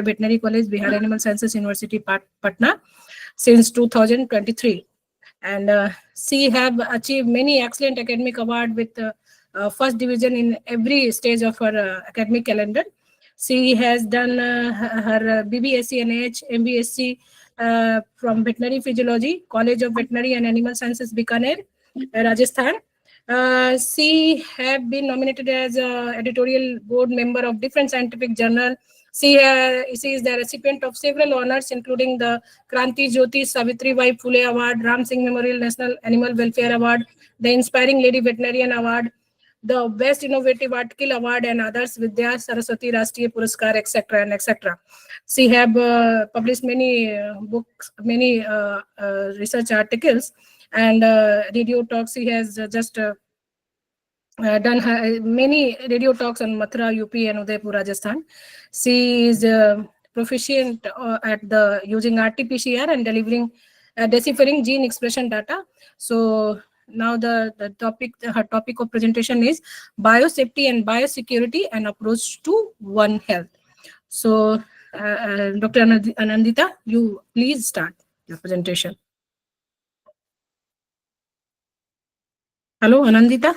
Veterinary College, Bihar Animal Sciences University, Patna, since 2023. And she have achieved many excellent academic awards with first division in every stage of her academic calendar. She has done her BBSc NH, MBSc from Veterinary Physiology, College of Veterinary and Animal Sciences, Bikaner, Rajasthan. She have been nominated as editorial board member of different scientific journals. She is the recipient of several honors, including the Kranti Jyoti Savitribai Phule Award, Ram Singh Memorial National Animal Welfare Award, the Inspiring Lady Veterinarian Award, the Best Innovative Article Award, and others, Vidya Saraswati Rashtriya Puraskar, etc. and etc. She have published many books, many research articles, and radio talks. She has just done many radio talks on Mathura, UP, and Udaipur, Rajasthan. She is proficient at the using RT-PCR and delivering deciphering gene expression data. So now the topic, her topic of presentation is biosafety and biosecurity, an approach to One Health. So Dr. Anandita, you please start your presentation. Hello, Anandita.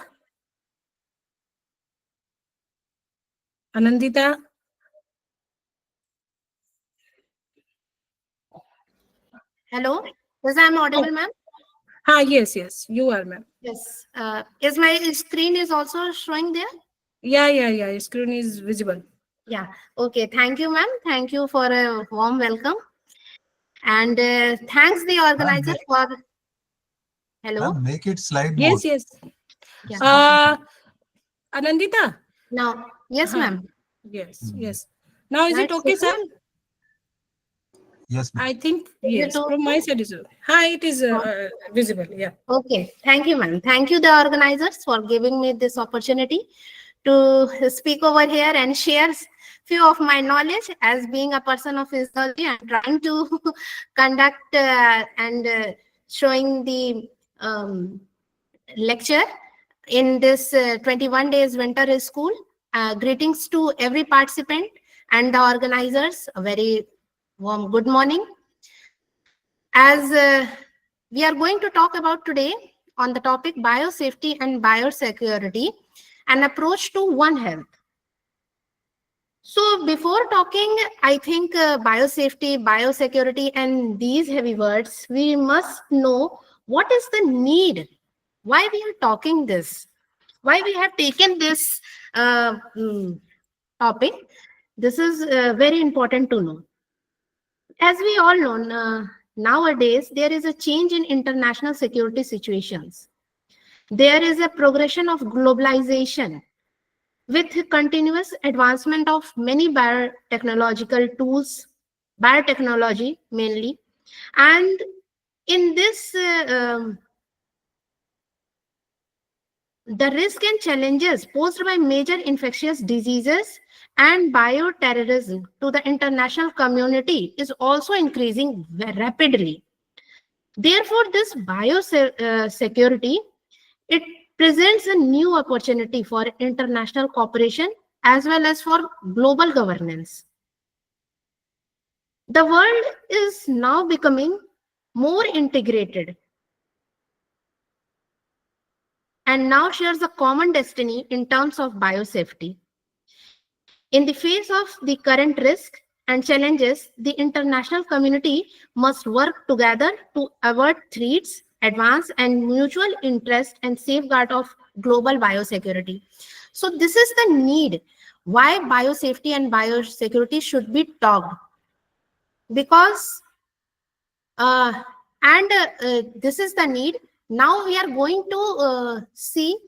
Anandita. Hello, is I audible, ma'am? Yes, you are, ma'am. Yes. Is my screen is also showing there? Yeah. Screen is visible. Yeah. Okay. Thank you, ma'am. Thank you for a warm welcome. And thanks the organizer for. Hello. Make it slide Yes. mode. Yeah. Anandita. Now, yes, ma'am. Yes. Now is it okay, sir? Yes, I think yes. From my side is it is visible. Yeah. Okay. Thank you, ma'am. Thank you, the organizers, for giving me this opportunity to speak over here and share few of my knowledge as being a person of physiology and trying to conduct and showing the lecture in this 21 days winter school. Greetings to every participant and the organizers. A very warm good morning. As we are going to talk about today on the topic biosafety and biosecurity, an approach to One Health. So before talking, I think biosafety, biosecurity, and these heavy words, we must know what is the need, why we are talking this, why we have taken this topic. This is very important to know. As we all know, nowadays, there is a change in international security situations. There is a progression of globalization with continuous advancement of many biotechnological tools, biotechnology mainly. And in this, the risk and challenges posed by major infectious diseases and bioterrorism to the international community is also increasing rapidly. Therefore, this biosecurity, it presents a new opportunity for international cooperation as well as for global governance. The world is now becoming more integrated and now shares a common destiny in terms of biosafety. In the face of the current risk and challenges, the international community must work together to avert threats, advance and mutual interest and safeguard of global biosecurity. So this is the need why biosafety and biosecurity should be talked, because this is the need. Now we are going to see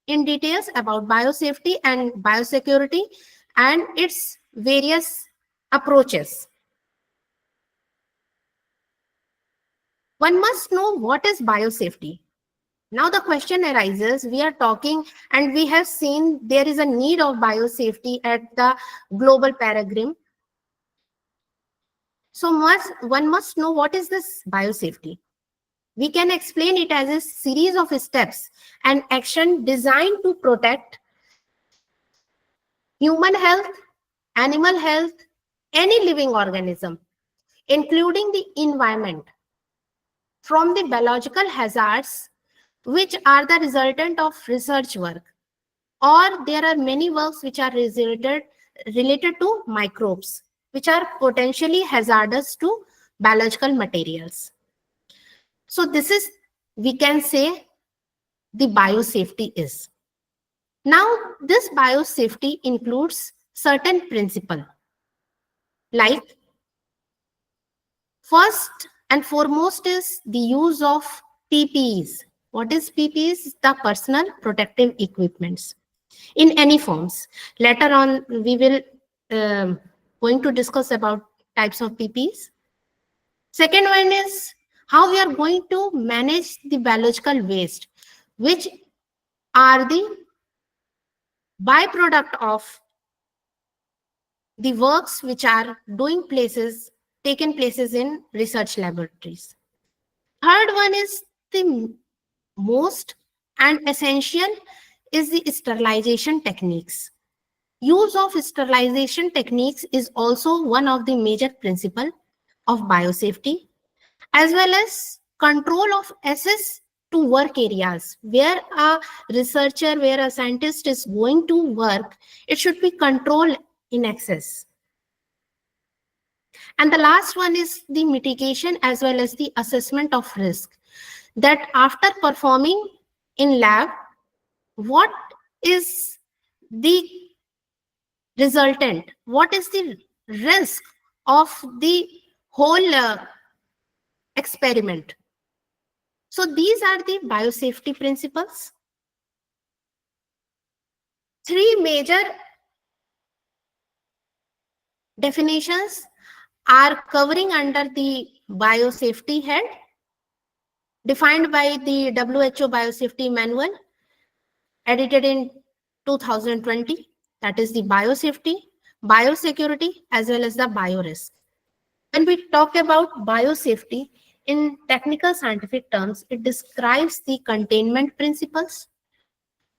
in details about biosafety and biosecurity and its various approaches. One must know what is biosafety. Now the question arises, we are talking and we have seen there is a need of biosafety at the global paradigm. So one must know what is this biosafety. We can explain it as a series of steps and action designed to protect human health, animal health, any living organism, including the environment, from the biological hazards which are the resultant of research work, or there are many works which are related to microbes, which are potentially hazardous to biological materials. So this is, we can say, the biosafety is. Now, this biosafety includes certain principles, like first and foremost is the use of PPEs. What is PPEs? The personal protective equipments in any forms. Later on, we will going to discuss about types of PPEs. Second one is how we are going to manage the biological waste, which are the byproduct of the works which are taken places in research laboratories. Third one is the most and essential is the sterilization techniques. Use of sterilization techniques is also one of the major principles of biosafety, as well as control of access to work areas where a researcher, where a scientist is going to work, it should be controlled in access. And the last one is the mitigation as well as the assessment of risk. That after performing in lab, what is the resultant? What is the risk of the whole experiment? So these are the biosafety principles. Three major definitions are covering under the biosafety head, defined by the WHO Biosafety Manual, edited in 2020. That is the biosafety, biosecurity, as well as the biorisk. When we talk about biosafety, in technical scientific terms, it describes the containment principles,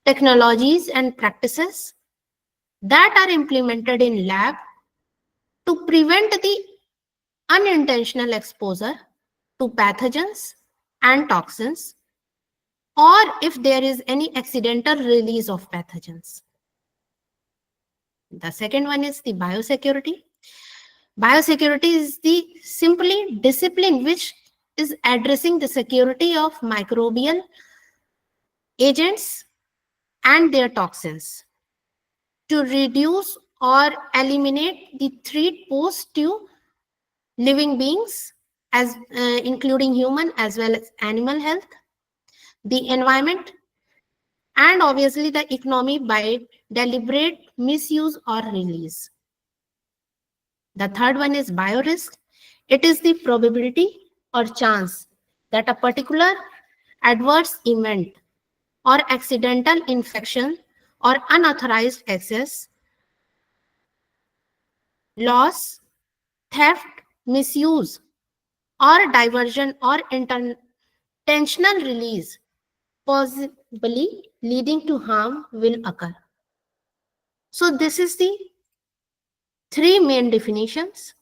technologies, and practices that are implemented in lab to prevent the unintentional exposure to pathogens and toxins, or if there is any accidental release of pathogens. The second one is the biosecurity. Biosecurity is the simply discipline which is addressing the security of microbial agents and their toxins to reduce or eliminate the threat posed to living beings, as including human as well as animal health, the environment, and obviously the economy by deliberate misuse or release. The third one is biorisk. It is the probability or chance that a particular adverse event or accidental infection or unauthorized access, loss, theft, misuse, or diversion or intentional release, possibly leading to harm, will occur. So this is the three main definitions.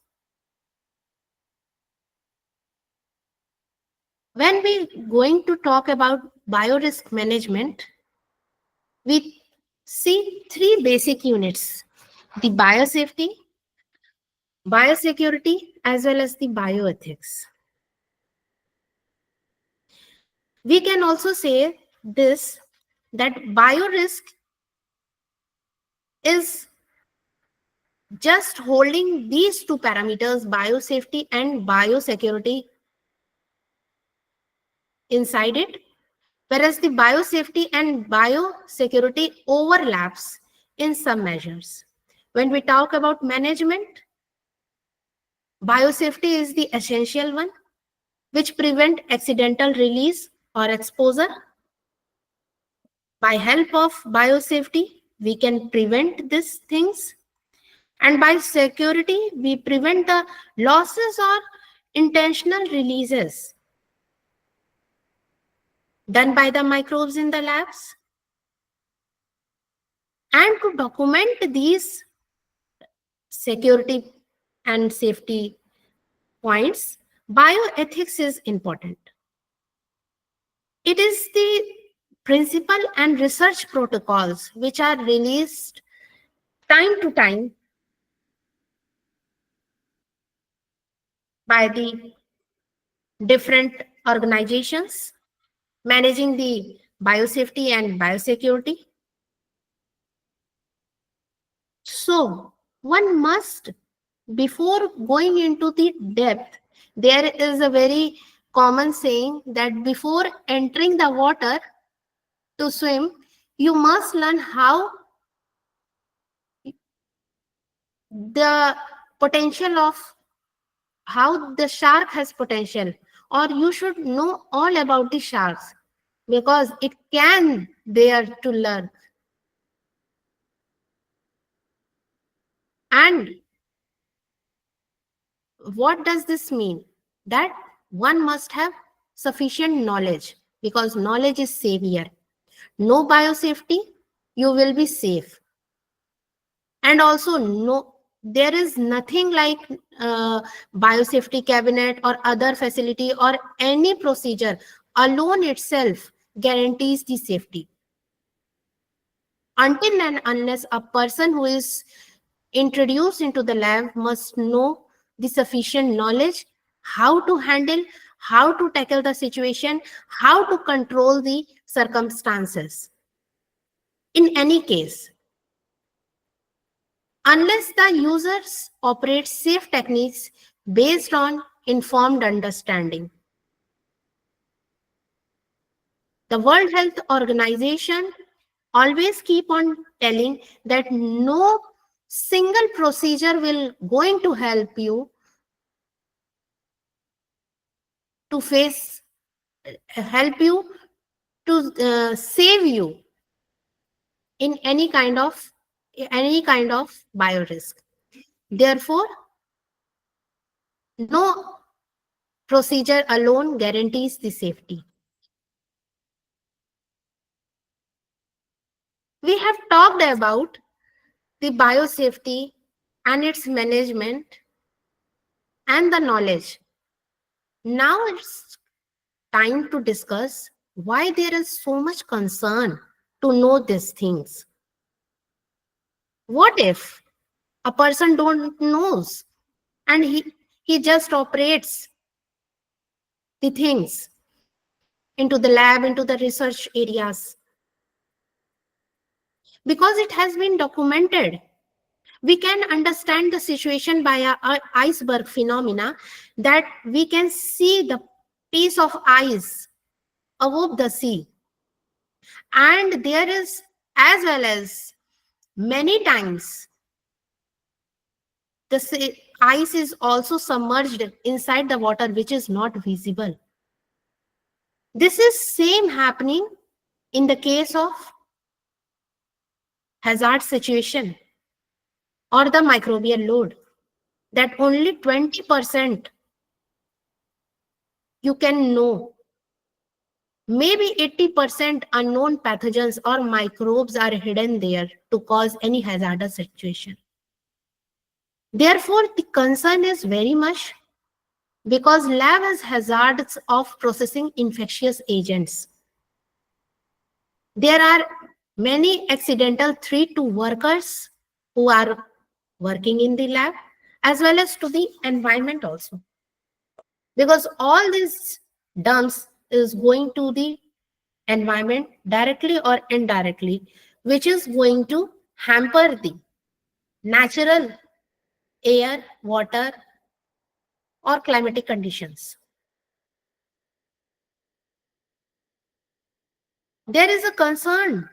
When we going to talk about biorisk management, we see three basic units: the biosafety, biosecurity, as well as the bioethics. We can also say this, that biorisk is just holding these two parameters, biosafety and biosecurity, inside it, whereas the biosafety and biosecurity overlaps in some measures. When we talk about management, biosafety is the essential one, which prevent accidental release or exposure. By help of biosafety, we can prevent these things. And by security, we prevent the losses or intentional releases done by the microbes in the labs. And to document these security and safety points, bioethics is important. It is the principle and research protocols which are released time to time by the different organizations managing the biosafety and biosecurity. So one must, before going into the depth, there is a very common saying that before entering the water to swim, you must learn how the potential of how the shark has potential, or you should know all about the sharks because it can dare to learn. And what does this mean? That one must have sufficient knowledge because knowledge is savior. No biosafety, you will be safe. And also, no, there is nothing like biosafety cabinet or other facility or any procedure alone itself guarantees the safety. Until and unless a person who is introduced into the lab must know the sufficient knowledge, how to handle, how to tackle the situation, how to control the circumstances. In any case, unless the users operate safe techniques based on informed understanding. The World Health Organization always keep on telling that no single procedure will going to help you to face, help you to save you in any kind of biorisk. Therefore, no procedure alone guarantees the safety. We have talked about the biosafety and its management and the knowledge. Now it's time to discuss why there is so much concern to know these things. What if a person don't knows and he just operates the things into the lab, into the research areas? Because it has been documented, we can understand the situation by a iceberg phenomena, that we can see the piece of ice above the sea. And there is, as well as many times, the ice is also submerged inside the water, which is not visible. This is same happening in the case of hazard situation or the microbial load, that only 20% you can know. Maybe 80% unknown pathogens or microbes are hidden there to cause any hazardous situation. Therefore, the concern is very much because lab has hazards of processing infectious agents. There are many accidental threat to workers who are working in the lab, as well as to the environment also. Because all these dumps is going to the environment directly or indirectly, which is going to hamper the natural air, water, or climatic conditions. There is a concern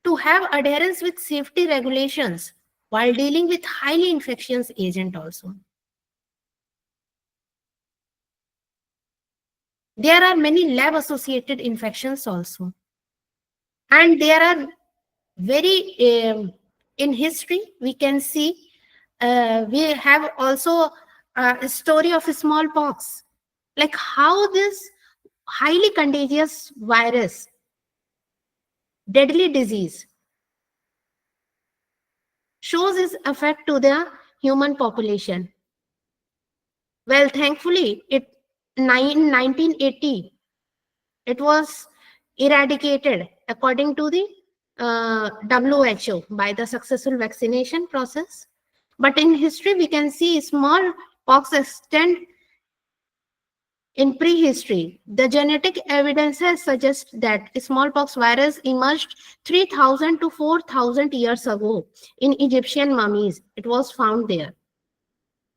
to have adherence with safety regulations while dealing with highly infectious agent also. There are many lab associated infections also. And there are in history, we can see, we have also a story of smallpox, like how this highly contagious virus, deadly disease, shows its effect to the human population. Well, thankfully, in 1980, it was eradicated according to the WHO by the successful vaccination process. But in history, we can see smallpox extend in prehistory. The genetic evidences suggest that smallpox virus emerged 3,000 to 4,000 years ago in Egyptian mummies. It was found there.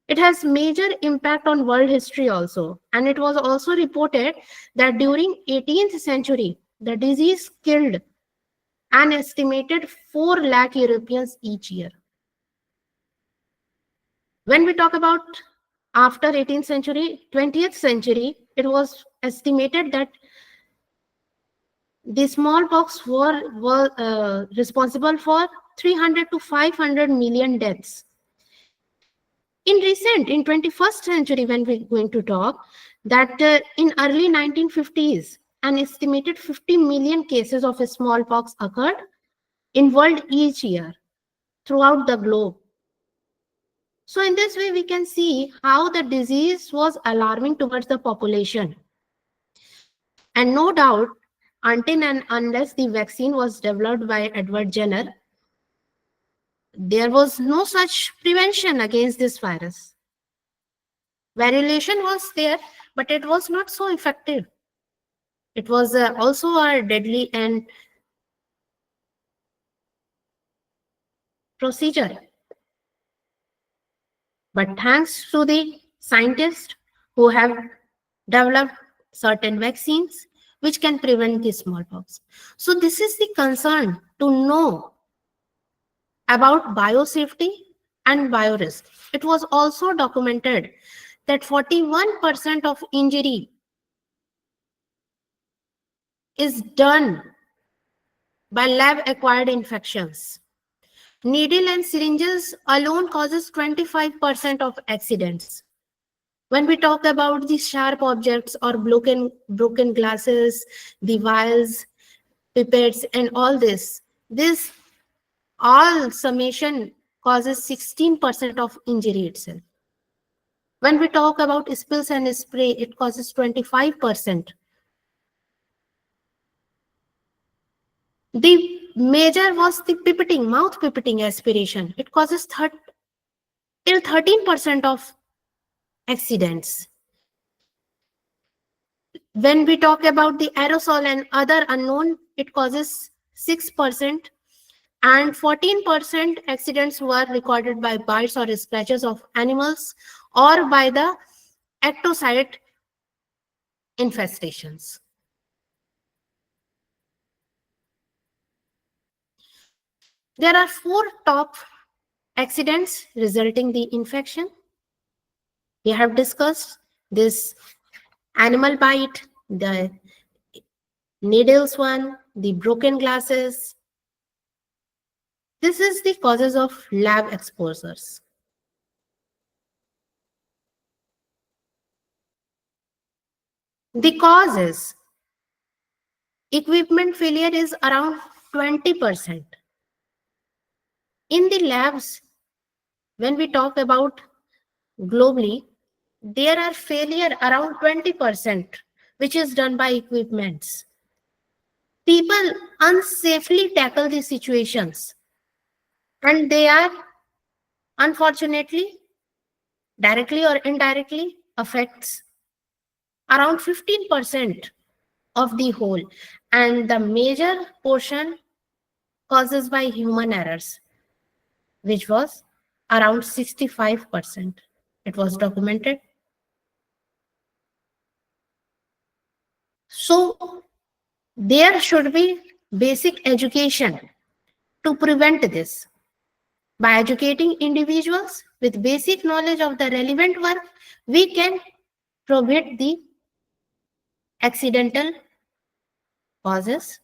It has major impact on world history also. And it was also reported that during 18th century, the disease killed an estimated 4 lakh Europeans each year. When we talk about after 18th century, 20th century, it was estimated that the smallpox were responsible for 300 to 500 million deaths. In 21st century, when we're going to talk, that in early 1950s, an estimated 50 million cases of smallpox occurred in world each year throughout the globe. So in this way, we can see how the disease was alarming towards the population. And no doubt, until and unless the vaccine was developed by Edward Jenner, there was no such prevention against this virus. Variolation was there, but it was not so effective. It was also a deadly and procedure. But thanks to the scientists who have developed certain vaccines which can prevent the smallpox. So this is the concern to know about biosafety and biorisk. It was also documented that 41% of injury is done by lab-acquired infections. Needle and syringes alone causes 25% of accidents. When we talk about the sharp objects or broken glasses, the vials, pipettes, and all this all summation causes 16% of injury itself. When we talk about spills and spray, it causes 25%. The major was the pipetting, mouth pipetting aspiration. It causes till 13% of accidents. When we talk about the aerosol and other unknown, it causes 6%, and 14% accidents were recorded by bites or scratches of animals or by the ectocyte infestations. There are 4 top accidents resulting the infection. We have discussed this animal bite, the needles one, the broken glasses. This is the causes of lab exposures. The causes, equipment failure is around 20%. In the labs, when we talk about globally, there are failure around 20%, which is done by equipments. People unsafely tackle these situations, and they are unfortunately directly or indirectly affects around 15% of the whole, and the major portion causes by human errors, which was around 65%. It was documented. So there should be basic education to prevent this. By educating individuals with basic knowledge of the relevant work, we can prevent the accidental causes.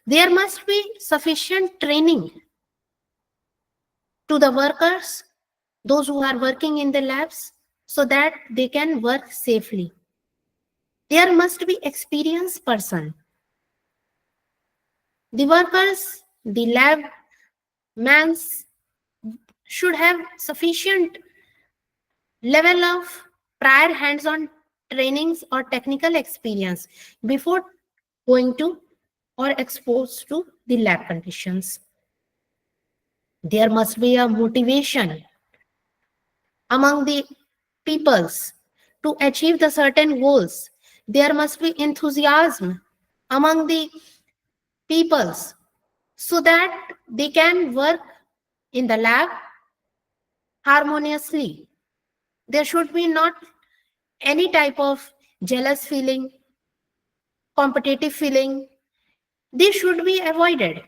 There must be sufficient training to the workers, those who are working in the labs, so that they can work safely. There must be experienced person. The workers, the lab mans should have sufficient level of prior hands-on trainings or technical experience before going to or exposed to the lab conditions. There must be a motivation among the peoples to achieve the certain goals. There must be enthusiasm among the peoples so that they can work in the lab harmoniously. There should be not any type of jealous feeling, competitive feeling. They should be avoided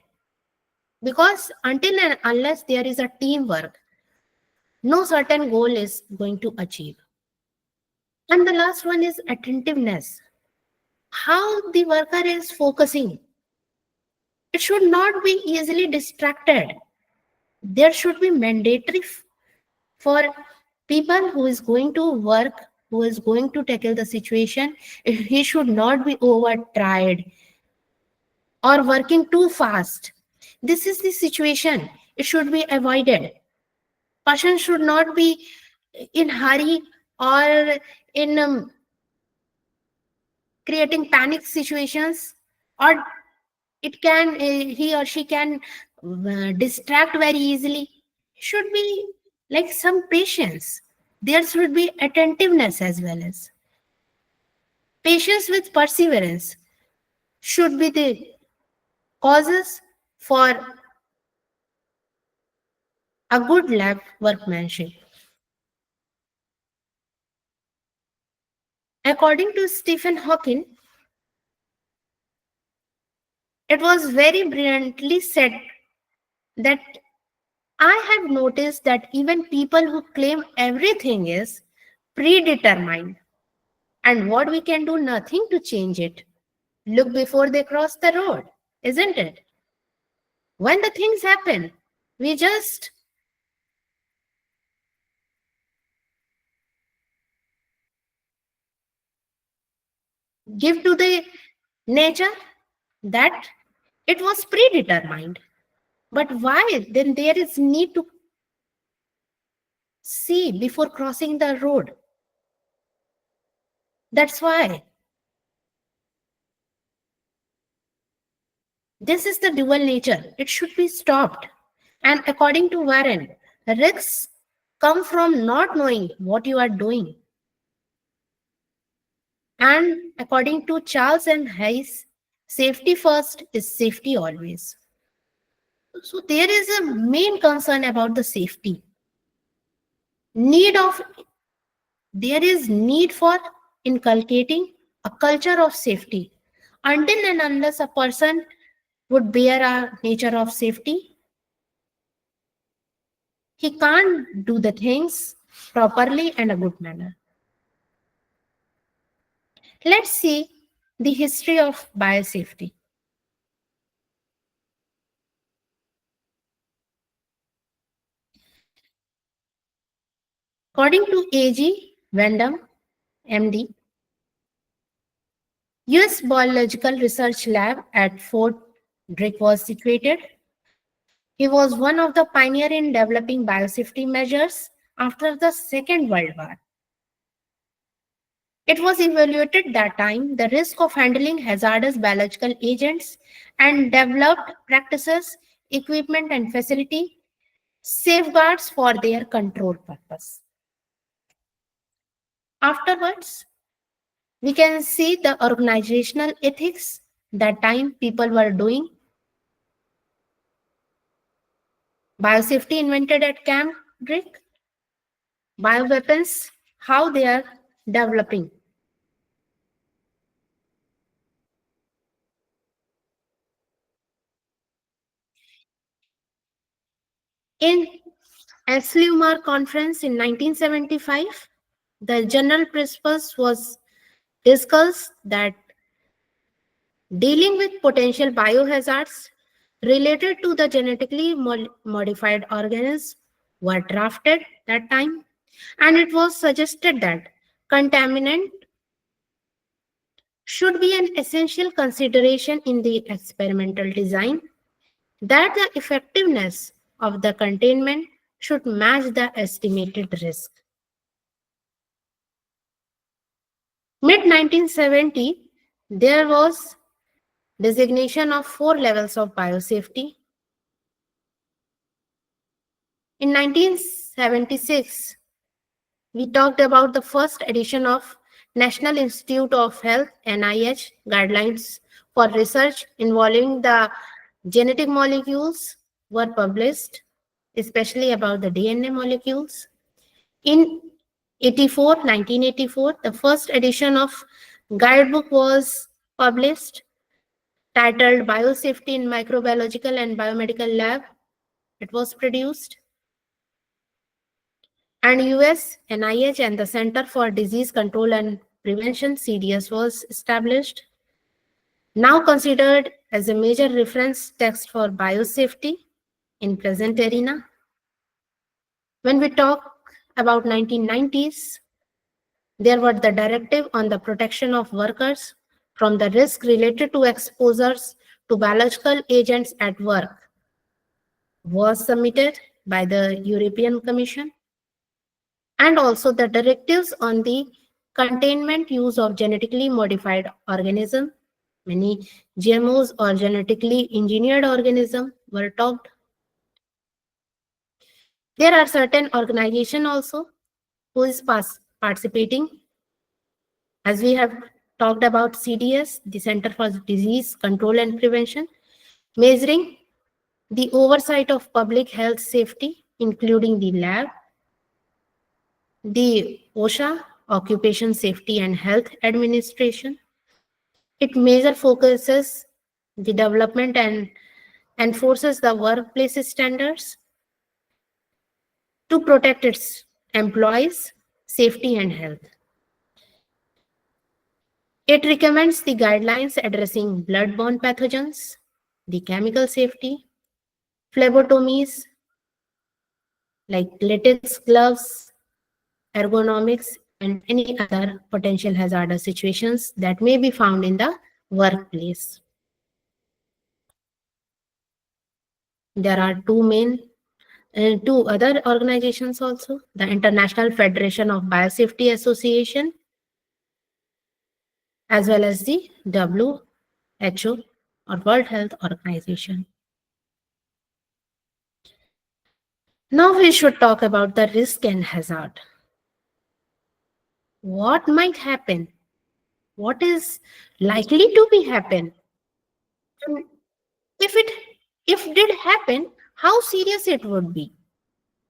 because until and unless there is a teamwork, no certain goal is going to achieve. And the last one is attentiveness. How the worker is focusing. It should not be easily distracted. There should be mandatory for people who is going to work, who is going to tackle the situation. He should not be over tried or working too fast. This is the situation. It should be avoided. Person should not be in hurry or in creating panic situations, or it can he or she can distract very easily. Should be like some patience. There should be attentiveness as well as patience with perseverance should be the causes for a good lab workmanship. According to Stephen Hawking, it was very brilliantly said that I have noticed that even people who claim everything is predetermined and what we can do nothing to change it. Look before they cross the road, isn't it? When the things happen, we just give to the nature that it was predetermined. But why? Then there is need to see before crossing the road. That's why this is the dual nature. It should be stopped. And according to Warren, risks come from not knowing what you are doing. And according to Charles and Hayes, safety first is safety always. So there is a main concern about the safety. Need of There is need for inculcating a culture of safety. Until and unless a person would bear a nature of safety, he can't do the things properly and a good manner. Let's see the history of biosafety. According to A.G. Vendam, MD, US Biological Research Lab at Fort Drake was situated. He was one of the pioneers in developing biosafety measures after the Second World War. It was evaluated that time the risk of handling hazardous biological agents and developed practices, equipment and facility safeguards for their control purpose. Afterwards, we can see the organizational ethics that time people were doing. Biosafety invented at Camp Drake. Bioweapons, how they are developing. In Aslumar Conference in 1975, the general principles was discussed that dealing with potential biohazards related to the genetically modified organisms were drafted that time, and it was suggested that contaminant should be an essential consideration in the experimental design, that the effectiveness of the containment should match the estimated risk. Mid 1970, there was designation of 4 levels of biosafety. In 1976, we talked about the first edition of National Institute of Health (NIH) guidelines for research involving the genetic molecules were published, especially about the DNA molecules. In 1984, the first edition of guidebook was published titled Biosafety in Microbiological and Biomedical Lab. It was produced. And US, NIH and the Center for Disease Control and Prevention CDS was established, now considered as a major reference text for biosafety in present arena. When we talk about 1990s, there were the directive on the protection of workers from the risk related to exposures to biological agents at work was submitted by the European Commission, and also the directives on the containment use of genetically modified organisms. Many GMOs or genetically engineered organisms were talked. There are certain organizations also who is participating. As we have talked about CDS, the Center for Disease Control and Prevention, measuring the oversight of public health safety, including the lab, the OSHA, Occupation Safety and Health Administration. It major focuses the development and enforces the workplace standards to protect its employees' safety and health. It recommends the guidelines addressing blood-borne pathogens, the chemical safety, phlebotomies like latex gloves, ergonomics, and any other potential hazardous situations that may be found in the workplace. There are two other organizations also, the International Federation of Biosafety Association, as well as the WHO or World Health Organization. Now we should talk about the risk and hazard. What might happen? What is likely to be happen? And if did happen, how serious it would be?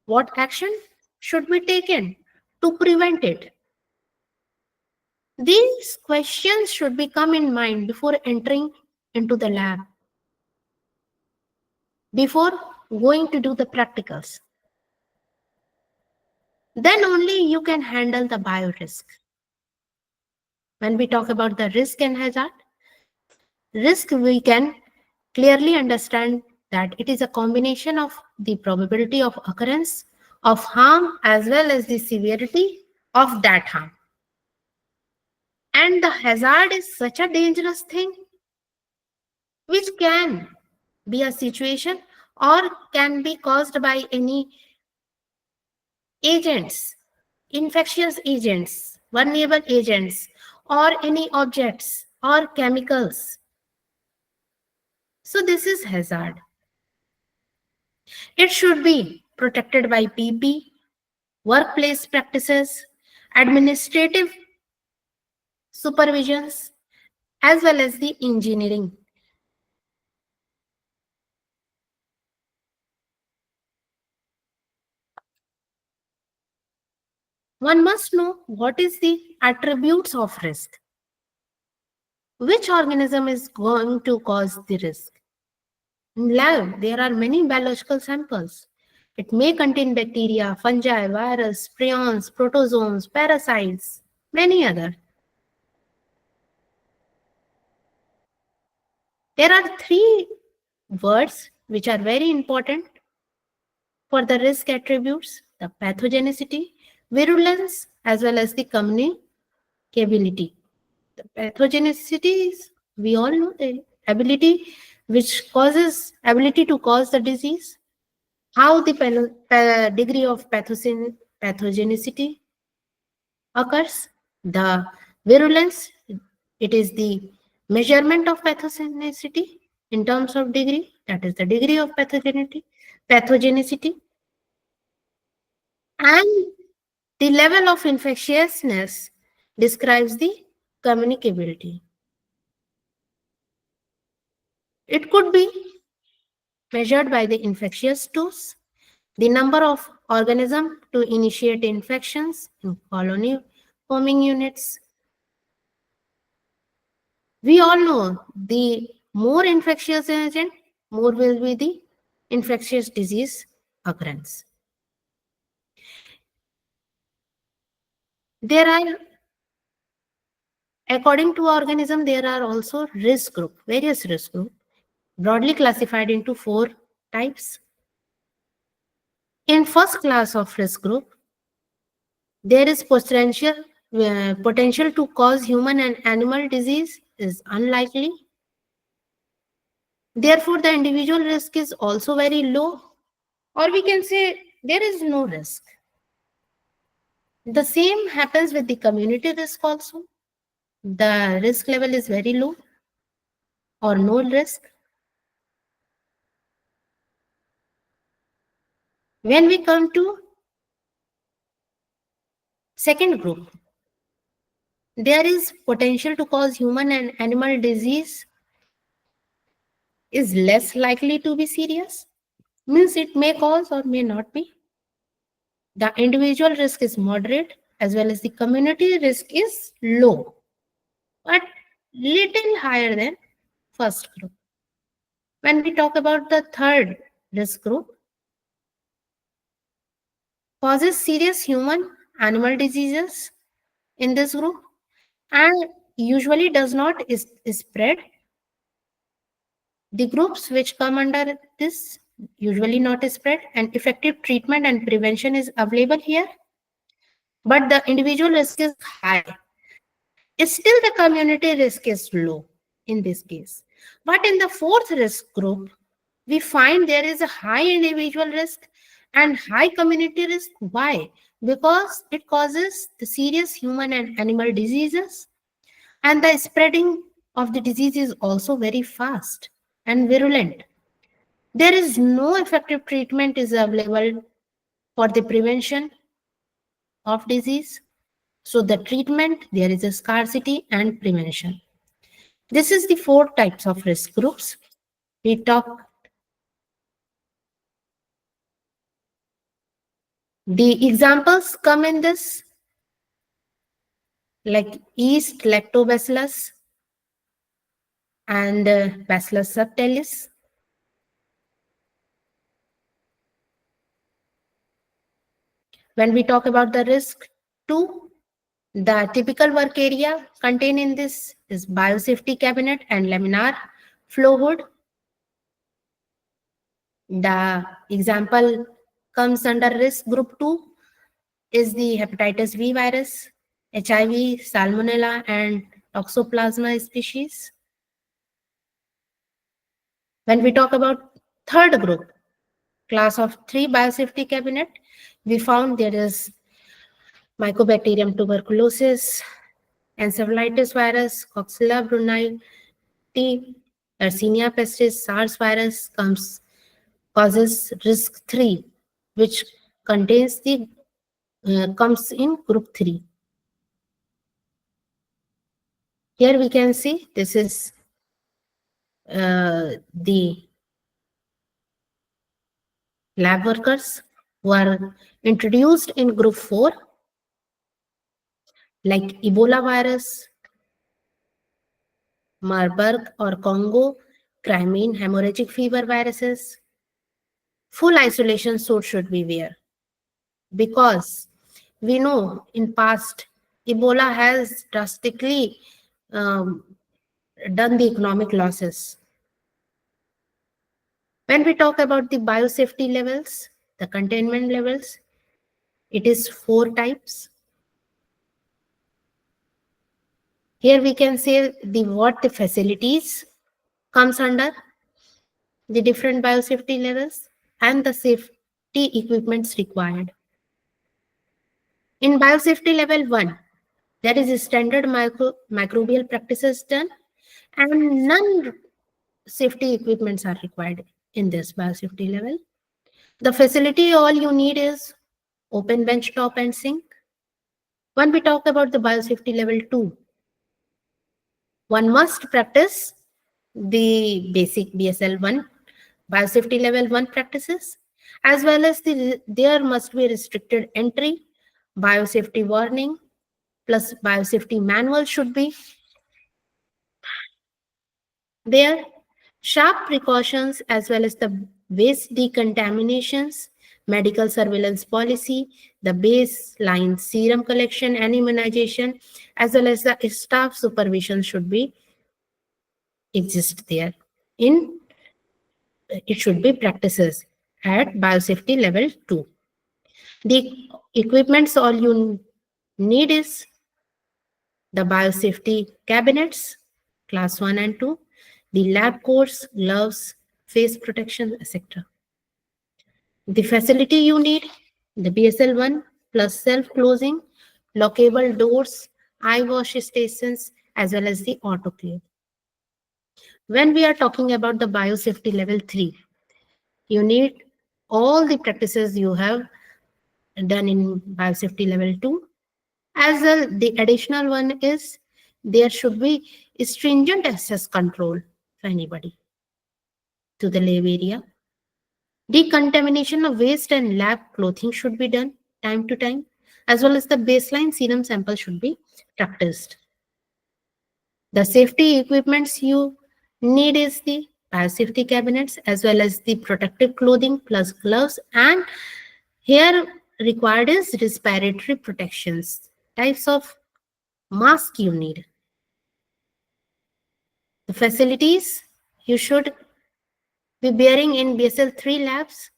What action should be taken to prevent it? These questions should be come in mind before entering into the lab, before going to do the practicals. Then only you can handle the biorisk. When we talk about the risk and hazard, risk we can clearly understand that it is a combination of the probability of occurrence of harm as well as the severity of that harm. And the hazard is such a dangerous thing which can be a situation or can be caused by any agents, infectious agents, vulnerable agents, or any objects or chemicals. So this is hazard. It should be protected by PP, workplace practices, administrative supervisions, as well as the engineering. One must know what is the attributes of risk. Which organism is going to cause the risk? In lab, there are many biological samples. It may contain bacteria, fungi, virus, prions, protozoans, parasites, many other. There are three words which are very important for the risk attributes: the pathogenicity, virulence, as well as the communicability. The pathogenicity is, we all know, the ability to cause the disease. How the degree of pathogenicity occurs. The virulence, it is the measurement of pathogenicity in terms of degree, that is the degree of pathogenicity, and the level of infectiousness describes the communicability. It could be measured by the infectious dose, the number of organisms to initiate infections in colony forming units. We all know the more infectious agent, more will be the infectious disease occurrence. There are, according to organism, there are also risk group, various risk group, broadly classified into 4 types. In first class of risk group, there is potential to cause human and animal disease is unlikely. Therefore, the individual risk is also very low, or we can say there is no risk. The same happens with the community risk also. The risk level is very low or no risk. When we come to second group, there is potential to cause human and animal disease is less likely to be serious. Means it may cause or may not be. The individual risk is moderate as well as the community risk is low, but little higher than first group. When we talk about the third risk group, causes serious human animal diseases in this group and usually does not spread. The groups which come under this usually not spread, and effective treatment and prevention is available here, but the individual risk is high. Still, the community risk is low in this case. But in the fourth risk group, we find there is a high individual risk and high community risk. Why? Because it causes the serious human and animal diseases, and the spreading of the disease is also very fast and virulent. There is no effective treatment is available for the prevention of disease. So the treatment, there is a scarcity and prevention. This is the 4 types of risk groups. We talk the examples come in this, like yeast, lactobacillus, and Bacillus subtilis. When we talk about the risk 2, the typical work area contained in this is biosafety cabinet and laminar flow hood. The example comes under risk group 2 is the hepatitis B virus, HIV, salmonella, and toxoplasma species. When we talk about third group, class of 3 biosafety cabinet, we found there is Mycobacterium tuberculosis, encephalitis virus, Coxella brunei, Yersinia pestis, SARS virus causes risk 3, which contains the comes in group 3. Here we can see this is the lab workers who are introduced in group 4, like Ebola virus, Marburg or Congo, Crimean hemorrhagic fever viruses. Full isolation suit should be wear, because we know in past Ebola has drastically done the economic losses. When we talk about the biosafety levels, the containment levels, it is 4 types. Here we can say what the facilities comes under the different biosafety levels and the equipments required. In biosafety level 1, there is a standard microbial practices done, and none safety equipments are required in this biosafety level. The facility, all you need is open bench top and sink. When we talk about the biosafety level 2, one must practice the basic BSL 1 biosafety level 1 practices, as well as there must be restricted entry, biosafety warning, plus biosafety manual should be there, sharp precautions as well as the waste decontaminations, medical surveillance policy, the baseline serum collection and immunization, as well as the staff supervision should be exist there. In it should be practices at biosafety level 2. The equipments all you need is the biosafety cabinets, class 1 and 2, the lab coats, gloves, face protection, etc. The facility you need, the BSL 1 plus self-closing, lockable doors, eye wash stations, as well as the autoclave. When we are talking about the biosafety level 3, you need all the practices you have done in biosafety level 2. As well, the additional one is there should be stringent access control for anybody to the lab area. Decontamination of waste and lab clothing should be done time to time, as well as the baseline serum sample should be practiced. The safety equipments you need is the biosafety cabinets as well as the protective clothing plus gloves, and here required is respiratory protections, types of mask you need. The facilities you should be bearing in BSL 3 labs,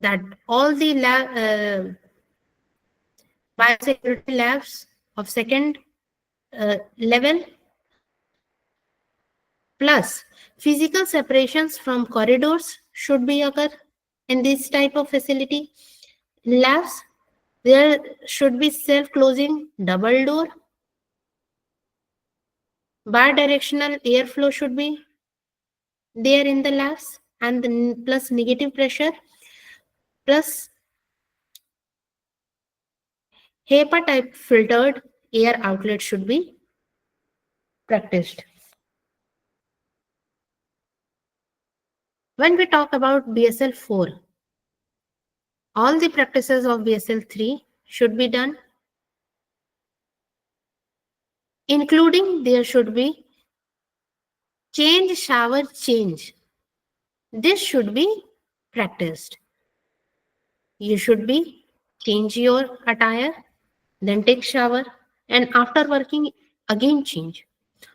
that all the biosecurity labs of second level, plus physical separations from corridors should be occur in this type of facility. Labs, there should be self-closing double door, bi-directional airflow should be there in the labs, and the plus negative pressure, plus HEPA type filtered air outlet should be practiced. When we talk about BSL 4, all the practices of BSL 3 should be done, including there should be shower change. This should be practiced. You should be change your attire, then take shower, and after working again change.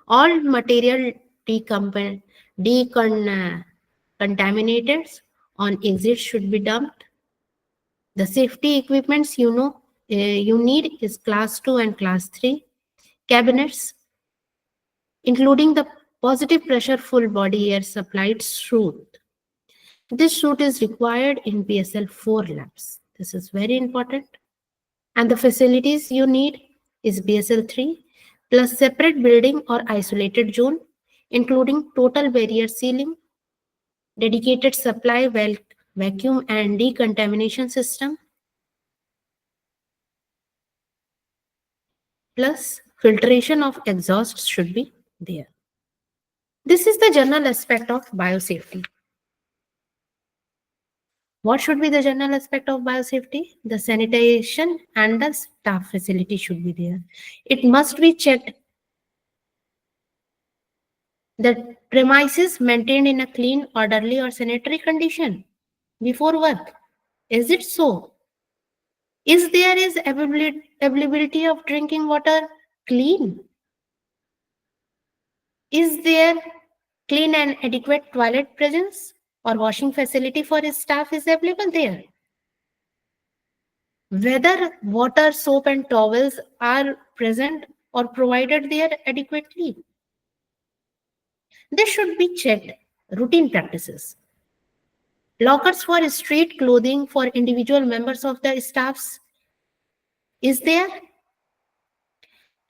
All material decontaminated on exit should be dumped. The safety equipments you need is class 2 and class 3 cabinets, including the positive pressure full body air supplied suit. This suit is required in BSL 4 labs. This is very important. And the facilities you need is BSL 3 plus separate building or isolated zone, including total barrier sealing, dedicated supply vacuum and decontamination system, plus filtration of exhausts should be there. This is the general aspect of biosafety. What should be the general aspect of biosafety? The sanitation and the staff facility should be there. It must be checked that premises maintained in a clean, orderly or sanitary condition before work. Is it so? Is there is availability of drinking water clean? Is there clean and adequate toilet presence or washing facility for his staff is available there? Whether water, soap and towels are present or provided there adequately. This should be checked, routine practices. Lockers for street clothing for individual members of the staffs. Is there?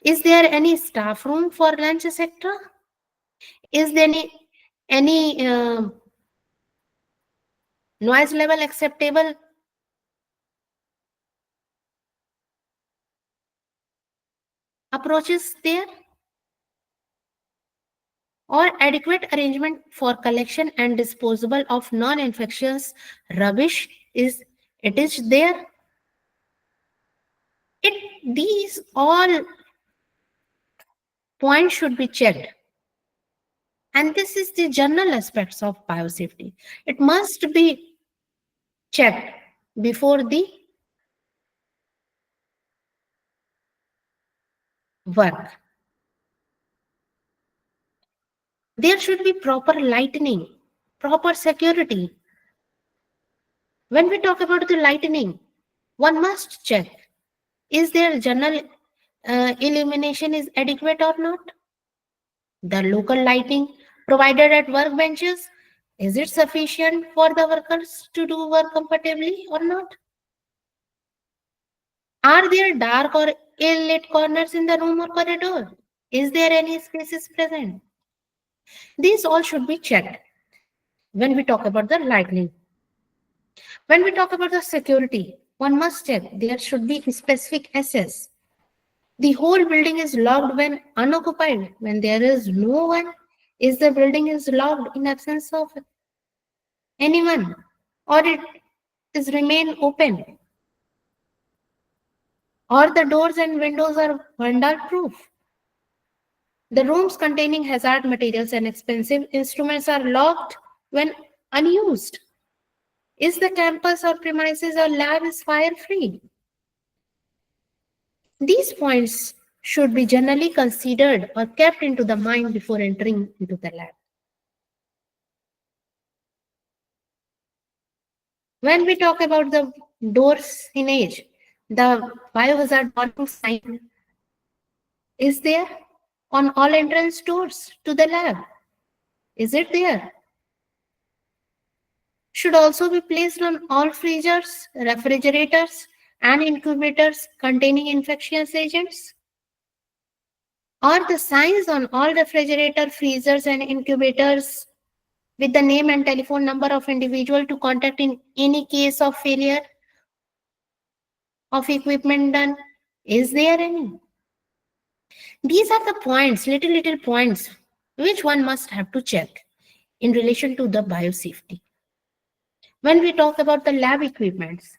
Is there any staff room for lunch, etc.? Is there any noise level acceptable? Approaches there? Or adequate arrangement for collection and disposal of non-infectious rubbish is there? These all points should be checked. And this is the general aspects of biosafety. It must be checked before the work. There should be proper lighting, proper security. When we talk about the lighting, one must check, is their general illumination is adequate or not? The local lighting provided at workbenches, is it sufficient for the workers to do work comfortably or not? Are there dark or ill-lit corners in the room or corridor? Is there any spaces present? These all should be checked when we talk about the lighting. When we talk about the security, one must check there should be specific access. The whole building is locked when unoccupied. When there is no one, is the building is locked in absence of anyone, or it is remain open, or the doors and windows are vandal proof. The rooms containing hazard materials and expensive instruments are locked when unused. Is the campus or premises or lab is fire free? These points should be generally considered or kept into the mind before entering into the lab. When we talk about the door signage, the biohazard warning sign is there on all entrance doors to the lab. Is it there? Should also be placed on all freezers, refrigerators, and incubators containing infectious agents. Or the signs on all refrigerator, freezers, and incubators with the name and telephone number of individual to contact in any case of failure of equipment done. Is there any? These are the points, little points, which one must have to check in relation to the biosafety. When we talk about the lab equipments,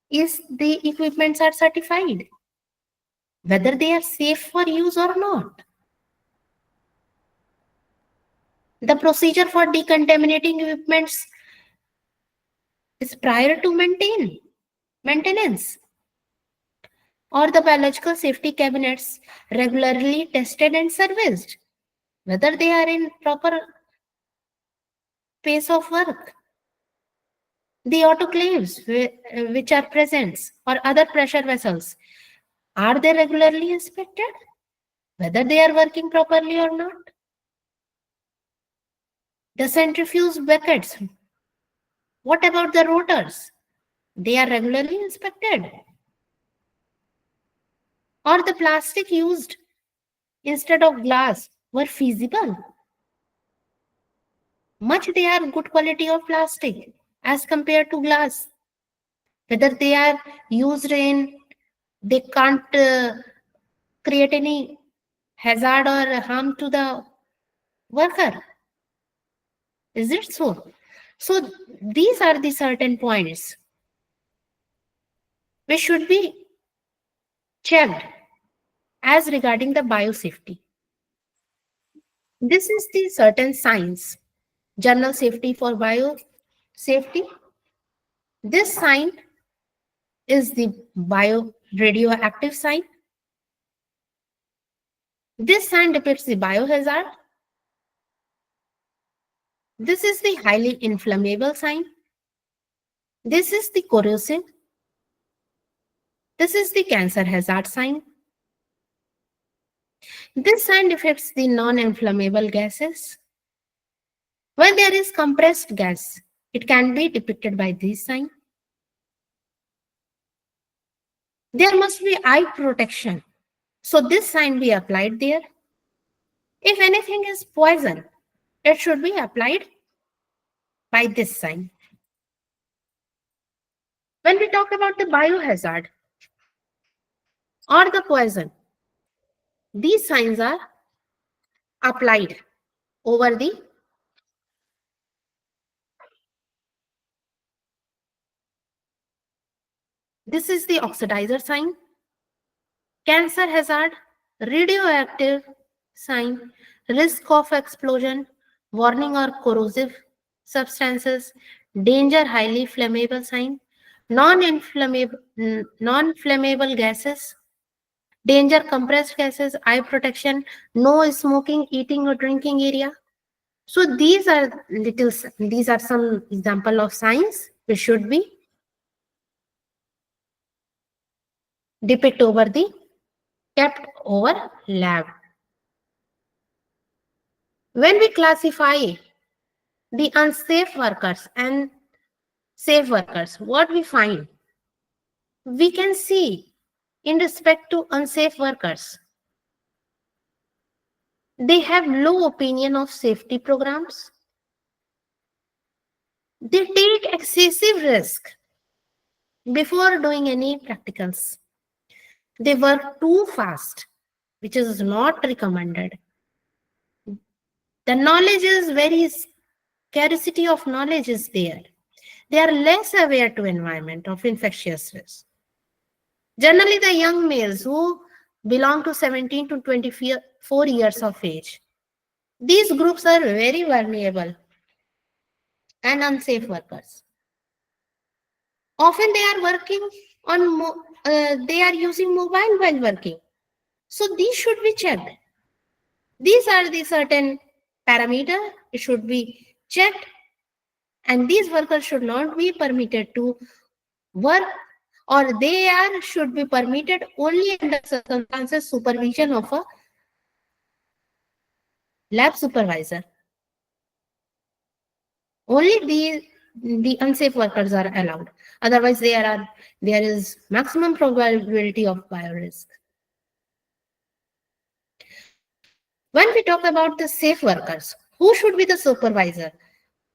is the equipments are certified? Whether they are safe for use or not? The procedure for decontaminating equipments is prior to maintenance. Or the biological safety cabinets regularly tested and serviced, whether they are in proper pace of work. The autoclaves which are present or other pressure vessels, are they regularly inspected, whether they are working properly or not? The centrifuge buckets, what about the rotors? They are regularly inspected. Or the plastic used instead of glass were feasible. Much they are good quality of plastic as compared to glass. Whether they are used in, they can't create any hazard or harm to the worker. Is it so? So these are the certain points which should be checked as regarding the biosafety. This is the certain signs. General safety for biosafety. This sign is the radioactive sign. This sign depicts the biohazard. This is the highly inflammable sign. This is the corrosive. This is the cancer hazard sign. This sign depicts the non-inflammable gases. When there is compressed gas, It can be depicted by this sign. There must be eye protection. So this sign be applied there. If anything is poison, it should be applied by this sign. When we talk about the biohazard or the poison, these signs are applied over the this is the oxidizer sign, cancer hazard, radioactive sign, risk of explosion, warning or corrosive substances, danger highly flammable sign, non-flammable gases, danger compressed gases, eye protection, no smoking, eating or drinking area. So these are some example of signs which should be depict over the kept over lab. When we classify the unsafe workers and safe workers, what we find? We can see in respect to unsafe workers, they have low opinion of safety programs. They take excessive risk before doing any practicals. They work too fast, which is not recommended. The knowledge is very scarcity of knowledge is there. They are less aware to environment of infectious risk. Generally, the young males who belong to 17 to 24 years of age, these groups are very vulnerable and unsafe workers. Often they are working on, they are using mobile while working. So these should be checked. These are the certain parameter, it should be checked, and these workers should not be permitted to work, or they should be permitted only under circumstances supervision of a lab supervisor. Only the unsafe workers are allowed. Otherwise, there is maximum probability of biorisk. When we talk about the safe workers, who should be the supervisor?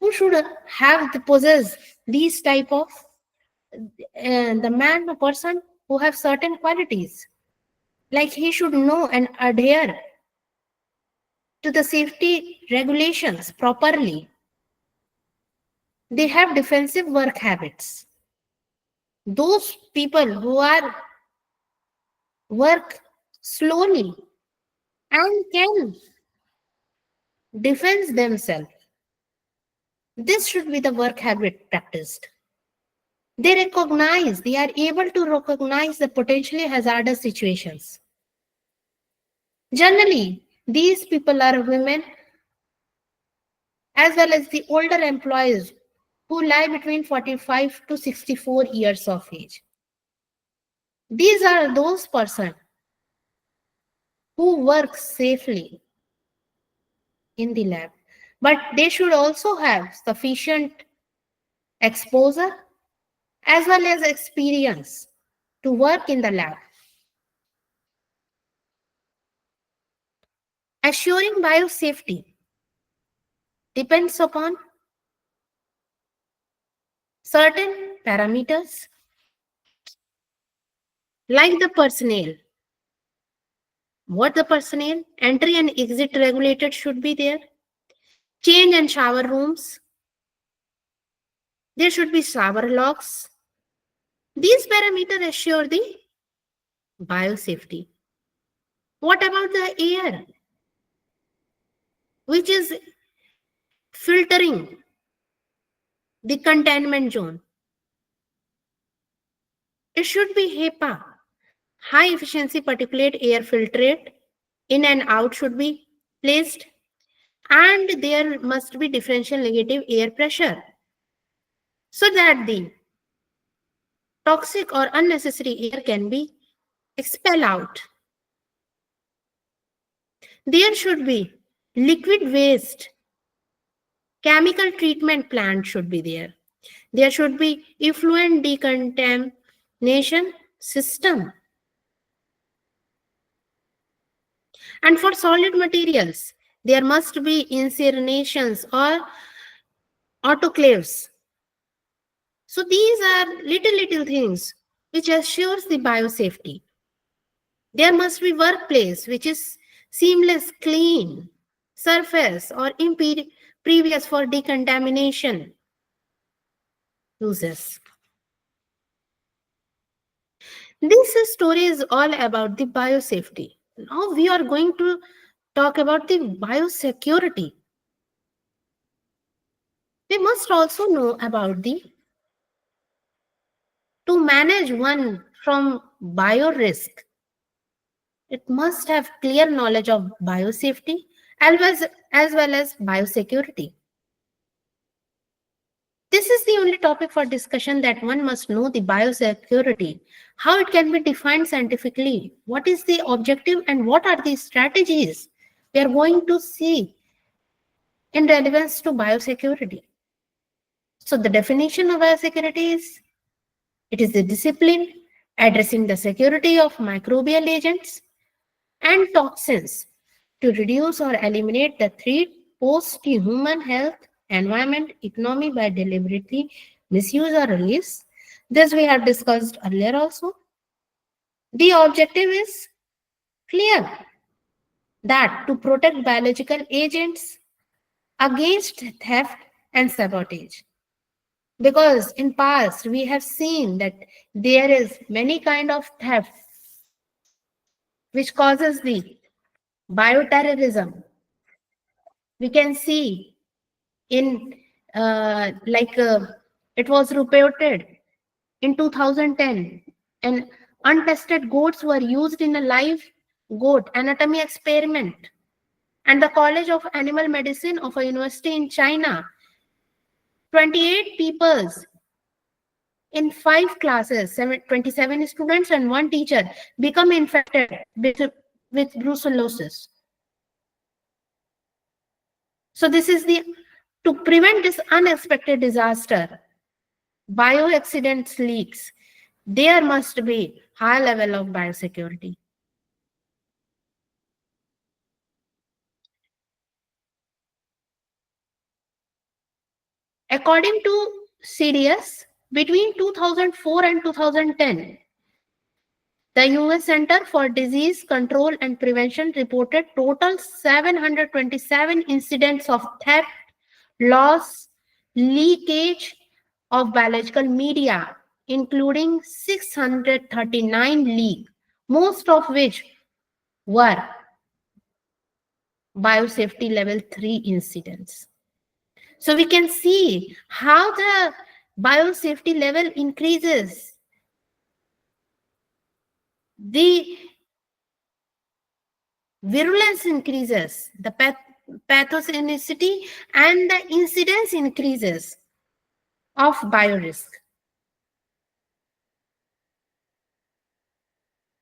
Who should possess these type of the man or person who have certain qualities? Like he should know and adhere to the safety regulations properly. They have defensive work habits. Those people who are work slowly and can defend themselves, this should be the work habit practiced. They are able to recognize the potentially hazardous situations. Generally, these people are women as well as the older employees who lie between 45 to 64 years of age. These are those persons who work safely in the lab, but they should also have sufficient exposure as well as experience to work in the lab. Assuring biosafety depends upon certain parameters like the personnel. What the personnel? Entry and exit regulated should be there. Change and shower rooms. There should be shower locks. These parameters assure the biosafety. What about the air, which is filtering the containment zone? It should be HEPA, high efficiency particulate air filtrate. In and out should be placed, and there must be differential negative air pressure so that the toxic or unnecessary air can be expelled out. There should be liquid waste Chemical treatment plant should be there. There should be effluent decontamination system. And for solid materials, there must be incinerations or autoclaves. So these are little things which assures the biosafety. There must be workplace which is seamless, clean, surface or impervious for decontamination uses. This story is all about the biosafety. Now we are going to talk about the biosecurity. We must also know about the to manage one from bio risk. It must have clear knowledge of biosafety as well as biosecurity. This is the only topic for discussion that one must know the biosecurity, how it can be defined scientifically, what is the objective and what are the strategies we are going to see in relevance to biosecurity. So the definition of biosecurity is, it is the discipline addressing the security of microbial agents and toxins to reduce or eliminate the threat posed to human health, environment, economy by deliberately misuse or release. This we have discussed earlier also. The objective is clear, that to protect biological agents against theft and sabotage. Because in past we have seen that there is many kind of theft which causes the bioterrorism. We can see in it was reported in 2010, and untested goats were used in a live goat anatomy experiment, and the College of Animal Medicine of a university in China, 28 peoples in 5 classes, 27 students and 1 teacher become infected with brucellosis. So this is the, to prevent this unexpected disaster, bioaccidents leaks, there must be high level of biosecurity. According to CDS, between 2004 and 2010, the US Center for Disease Control and Prevention reported total 727 incidents of theft, loss, leakage of biological media, including 639 leak, most of which were biosafety level 3 incidents. So we can see how the biosafety level increases, the virulence increases, the pathogenicity and the incidence increases of biorisk.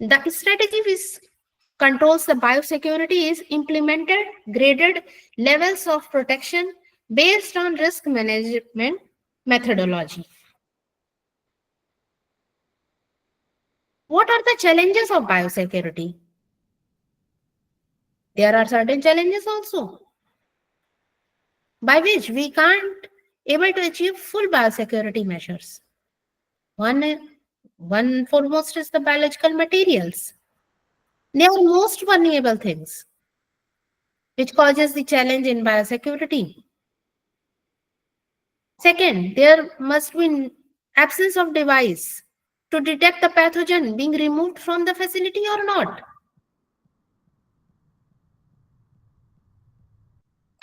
The strategy which controls the biosecurity is implemented graded levels of protection based on risk management methodology. What are the challenges of biosecurity? There are certain challenges also by which we can't able to achieve full biosecurity measures. One foremost is the biological materials. They are most vulnerable things which causes the challenge in biosecurity. Second, there must be absence of device to detect the pathogen being removed from the facility or not.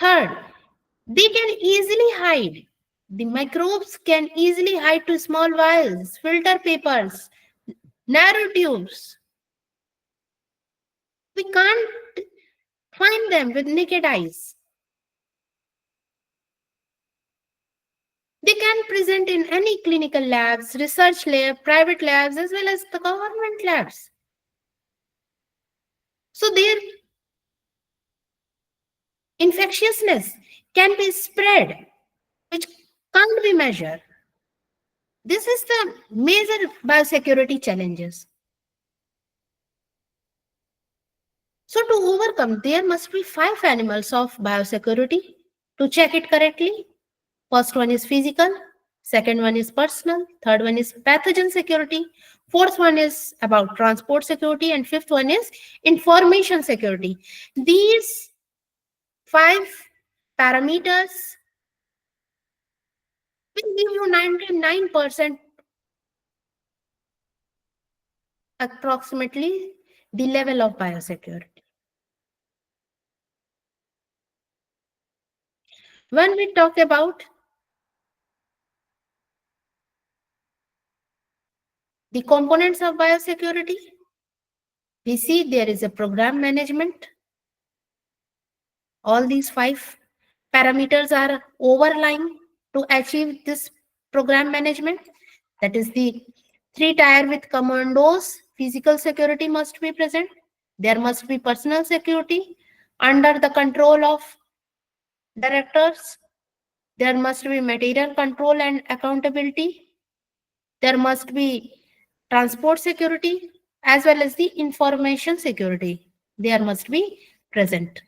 Third, they can easily hide. The microbes can easily hide to small vials, filter papers, narrow tubes. We can't find them with naked eyes. They can present in any clinical labs, research lab, private labs, as well as the government labs. So their infectiousness can be spread which can't be measured. This is the major biosecurity challenges. So to overcome, there must be 5 animals of biosecurity to check it correctly. First one is physical, second one is personal, third one is pathogen security, fourth one is about transport security, and fifth one is information security. These 5 parameters will give you 99% approximately the level of biosecurity. When we talk about the components of biosecurity, we see there is a program management. All these 5 parameters are overlying to achieve this program management. That is the 3 tier with commandos. Physical security must be present. There must be personal security under the control of directors. There must be material control and accountability. There must be transport security as well as the information security. There must be present.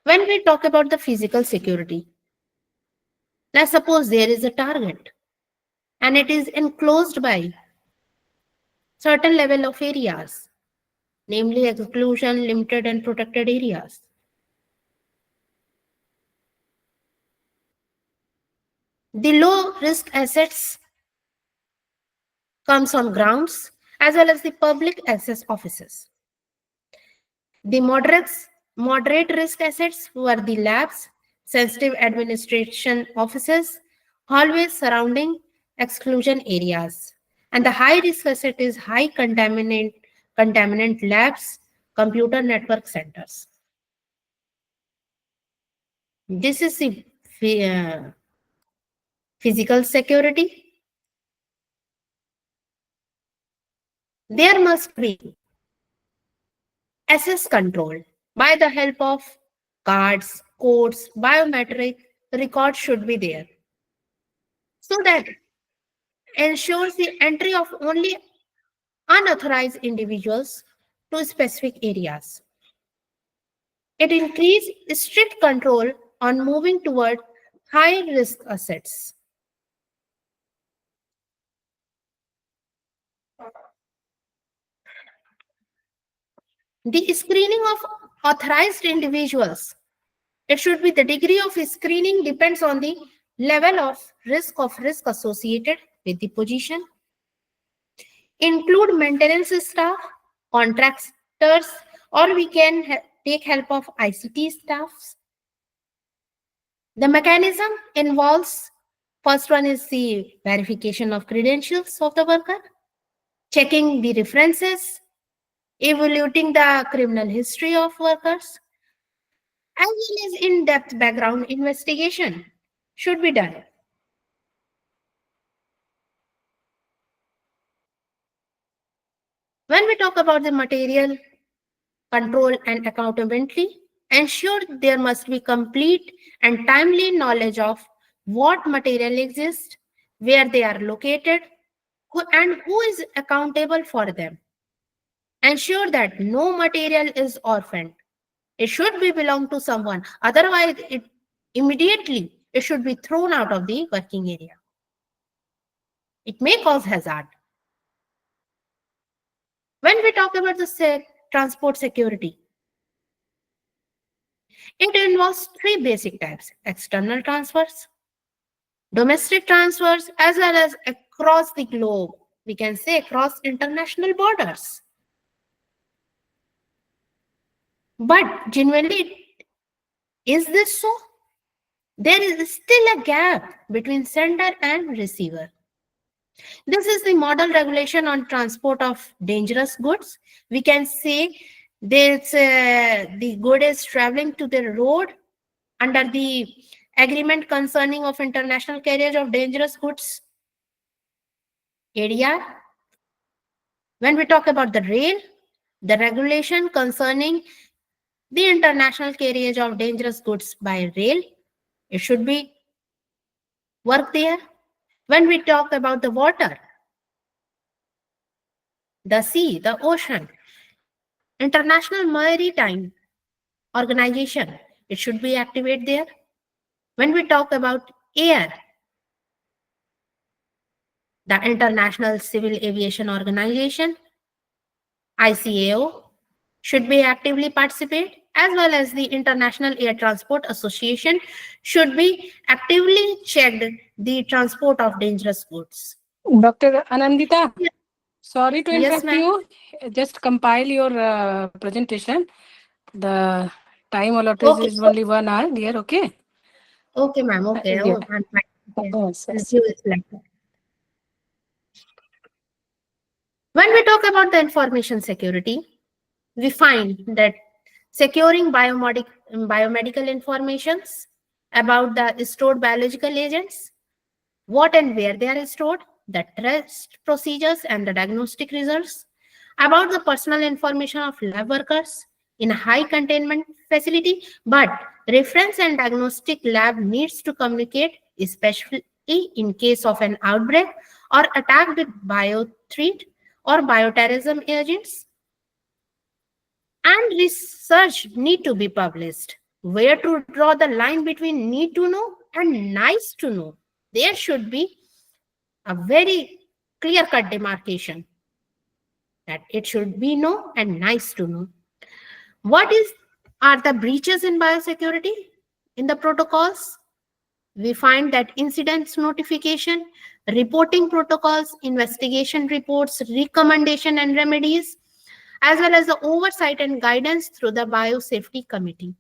When we talk about the physical security, let's suppose there is a target and it is enclosed by certain level of areas, namely exclusion, limited and protected areas. The low risk assets comes on grounds as well as the public access offices. The moderate risk assets were the labs, sensitive administration offices, hallways surrounding exclusion areas. And the high risk asset is high contaminant labs, computer network centers. This is the physical security. There must be access control by the help of cards, codes, biometric records should be there, so that ensures the entry of only unauthorized individuals to specific areas. It increases strict control on moving toward high risk assets. The screening of authorized individuals. It should be the degree of screening depends on the level of risk associated with the position. Include maintenance staff, contractors, or we can take help of ICT staffs. The mechanism involves, first one is the verification of credentials of the worker, checking the references, evaluating the criminal history of workers, as well as in-depth background investigation should be done. When we talk about the material control and accountability, ensure there must be complete and timely knowledge of what material exists, where they are located, and who is accountable for them. Ensure that no material is orphaned. It should be belong to someone. Otherwise, it should be thrown out of the working area. It may cause hazard. When we talk about the transport security, it involves 3 basic types: external transfers, domestic transfers, as well as across the globe. We can say across international borders. But genuinely, is this so? There is still a gap between sender and receiver. This is the model regulation on transport of dangerous goods. We can say the good is traveling to the road under the agreement concerning of international carriage of dangerous goods, ADR. When we talk about the rail, the regulation concerning the international carriage of dangerous goods by rail, it should be work there. When we talk about the water, the sea, the ocean, International Maritime Organization, it should be activate there. When we talk about air, the International Civil Aviation Organization, ICAO, should be actively participate, as well as the International Air Transport Association should be actively checked the transport of dangerous goods. Dr. Anandita, Ye- sorry to Yes, interrupt ma'am. you. Just compile your presentation. The time allotted Okay. is only 1 hour, dear. Okay. Okay, ma'am. Okay. Yeah. Oh, I'm fine. Okay. Yes, I'll yes. do it like that. When we talk about the information security, we find that securing biomedical informations about the stored biological agents, what and where they are stored, the test procedures and the diagnostic results, about the personal information of lab workers in a high containment facility, but reference and diagnostic lab needs to communicate, especially in case of an outbreak or attack with biothreat or bioterrorism agents, and research need to be published. Where to draw the line between need to know and nice to know? There should be a very clear cut demarcation that it should be know and nice to know. What is are the breaches in biosecurity in the protocols? We find that incidents notification, reporting protocols, investigation reports, recommendation and remedies, as well as the oversight and guidance through the biosafety committee.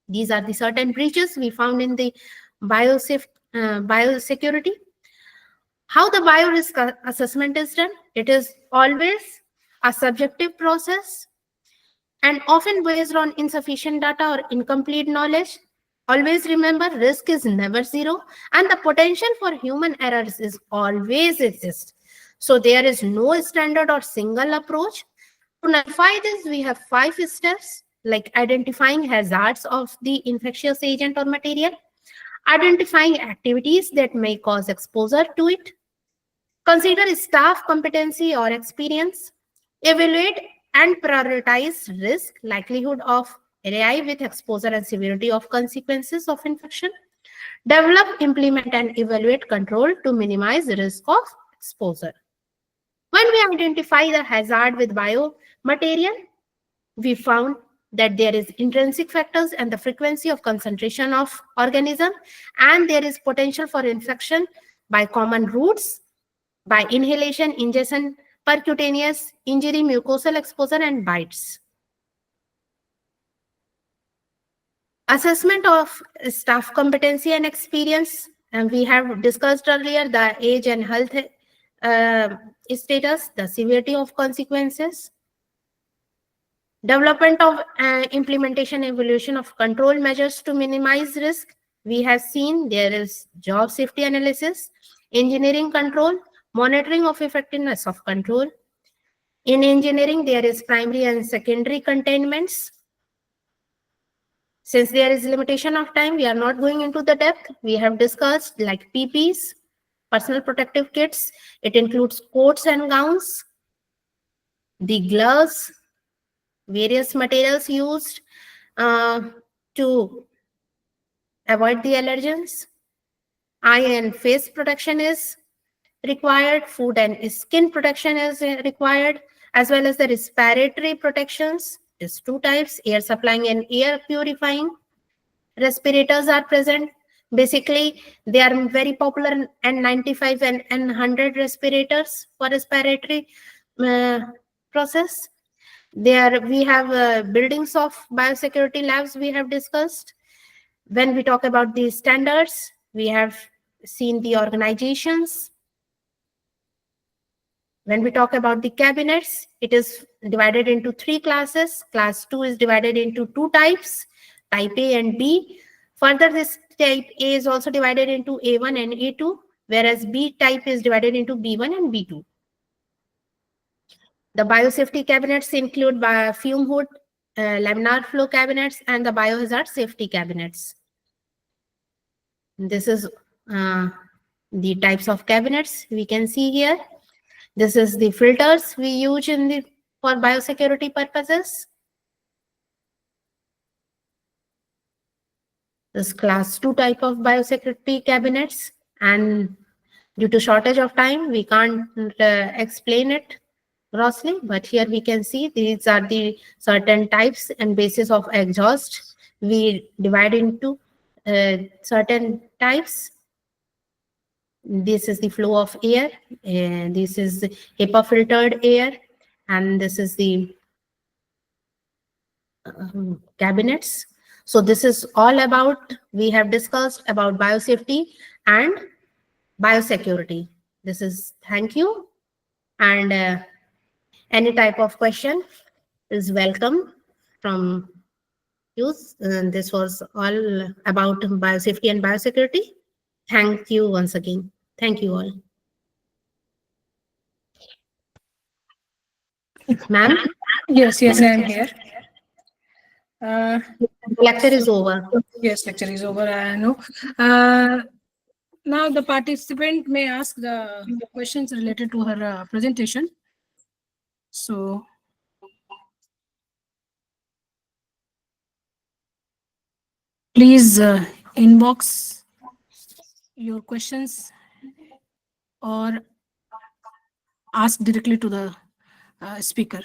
These are the certain breaches we found in the biosecurity. How the biorisk assessment is done? It is always a subjective process and often based on insufficient data or incomplete knowledge. Always remember, risk is never zero, and the potential for human errors is always exist. So there is no standard or single approach. To nullify this, we have 5 steps, like identifying hazards of the infectious agent or material, identifying activities that may cause exposure to it, consider staff competency or experience, evaluate and prioritize risk, likelihood of RAI with exposure and severity of consequences of infection, develop, implement, and evaluate control to minimize risk of exposure. When we identify the hazard with biomaterial, we found that there is intrinsic factors and the frequency of concentration of organism, and there is potential for infection by common routes, by inhalation, ingestion, percutaneous injury, mucosal exposure, and bites. Assessment of staff competency and experience, and we have discussed earlier the age and health status, the severity of consequences, development of implementation evaluation of control measures to minimize risk. We have seen there is job safety analysis, engineering control, monitoring of effectiveness of control. In engineering, there is primary and secondary containments. Since there is limitation of time, we are not going into the depth. We have discussed like PPs, personal protective kits. It includes coats and gowns, the gloves, various materials used to avoid the allergens. Eye and face protection is required. Food and skin protection is required, as well as the respiratory protections. There's 2 types: air supplying and air purifying. Respirators are present. Basically, they are very popular, N95 and N100 respirators for respiratory uh, process. There we have buildings of biosecurity labs we have discussed. When we talk about the standards, we have seen the organizations. When we talk about the cabinets, it is divided into 3 classes. Class 2 is divided into 2 types, type A and B. Further, this type A is also divided into A1 and A2, whereas B type is divided into B1 and B2. The biosafety cabinets include fume hood, laminar flow cabinets, and the biohazard safety cabinets. This is the types of cabinets we can see here. This is the filters we use in the for biosecurity purposes. This class 2 type of biosecurity cabinets, and due to shortage of time, we can't explain it grossly, but here we can see these are the certain types and basis of exhaust. We divide into certain types. This is the flow of air, and this is HEPA filtered air, and this is the cabinets. So this is all about, we have discussed about biosafety and biosecurity. This is, thank you, and any type of question is welcome from you. This was all about biosafety and biosecurity. Thank you once again. Thank you all. Ma'am, Yes, yes, I am here. lecture is over. Yes, lecture is over. I know. Now the participant may ask the questions related to her presentation. So please inbox your questions or ask directly to the speaker.